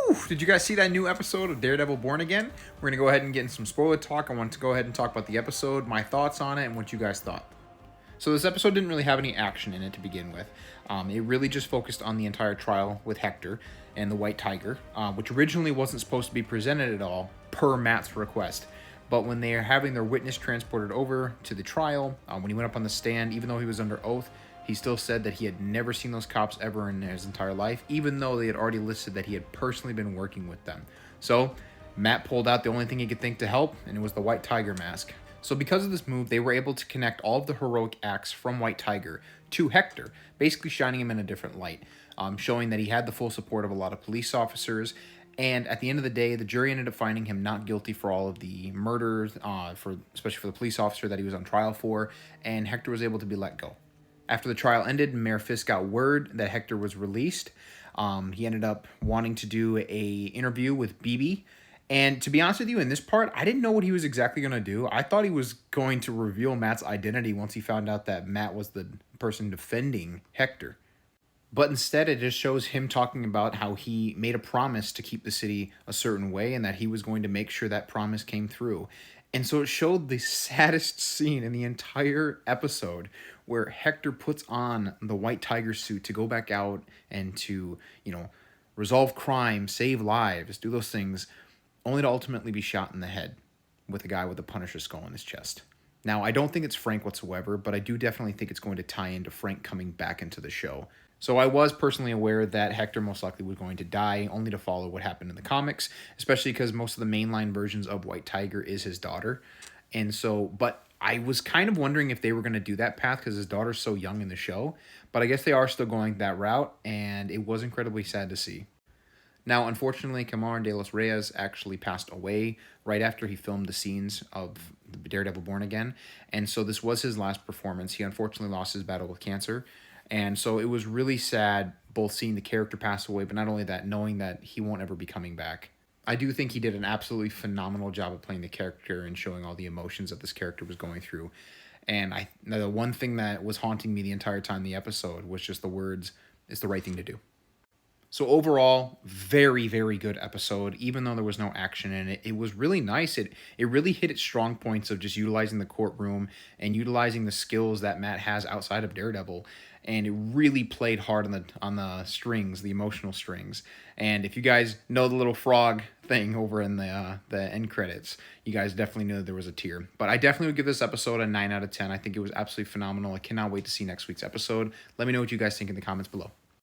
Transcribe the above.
Woo! Did you guys see that new episode of Daredevil Born Again? We're going to go ahead and get in some spoiler talk. I want to go ahead and talk about the episode, my thoughts on it, and what you guys thought. So this episode didn't really have any action in it to begin with. It really just focused on the entire trial with Hector and the White Tiger, which originally wasn't supposed to be presented at all, per Matt's request. But when they are having their witness transported over to the trial, when he went up on the stand, even though he was under oath, he still said that he had never seen those cops ever in his entire life, even though they had already listed that he had personally been working with them. So Matt pulled out the only thing he could think to help, and it was the White Tiger mask. So because of this move, they were able to connect all of the heroic acts from White Tiger to Hector, basically shining him in a different light, showing that he had the full support of a lot of police officers. And at the end of the day, the jury ended up finding him not guilty for all of the murders, especially for the police officer that he was on trial for, and Hector was able to be let go. After the trial ended, Mayor Fisk got word that Hector was released. He ended up wanting to do a interview with BB. And to be honest with you, in this part, I didn't know what he was exactly going to do. I thought he was going to reveal Matt's identity once he found out that Matt was the person defending Hector. But instead, it just shows him talking about how he made a promise to keep the city a certain way and that he was going to make sure that promise came through. And so it showed the saddest scene in the entire episode where Hector puts on the White Tiger suit to go back out and to, resolve crime, save lives, do those things, only to ultimately be shot in the head with a guy with a Punisher skull in his chest. Now, I don't think it's Frank whatsoever, but I do definitely think it's going to tie into Frank coming back into the show. So I was personally aware that Hector most likely was going to die, only to follow what happened in the comics, especially because most of the mainline versions of White Tiger is his daughter. And so, but I was kind of wondering if they were going to do that path because his daughter's so young in the show. But I guess they are still going that route, and it was incredibly sad to see. Now, unfortunately, Camar de los Reyes actually passed away right after he filmed the scenes of Daredevil Born Again. And so this was his last performance. He unfortunately lost his battle with cancer. And so it was really sad both seeing the character pass away, but not only that, knowing that he won't ever be coming back. I do think he did an absolutely phenomenal job of playing the character and showing all the emotions that this character was going through. And the one thing that was haunting me the entire time in the episode was just the words, "It's the right thing to do." So overall, very, very good episode. Even though there was no action in it, it was really nice. It really hit its strong points of just utilizing the courtroom and utilizing the skills that Matt has outside of Daredevil. And it really played hard on the strings, the emotional strings. And if you guys know the little frog thing over in the end credits, you guys definitely know there was a tear. But I definitely would give this episode a 9 out of 10. I think it was absolutely phenomenal. I cannot wait to see next week's episode. Let me know what you guys think in the comments below.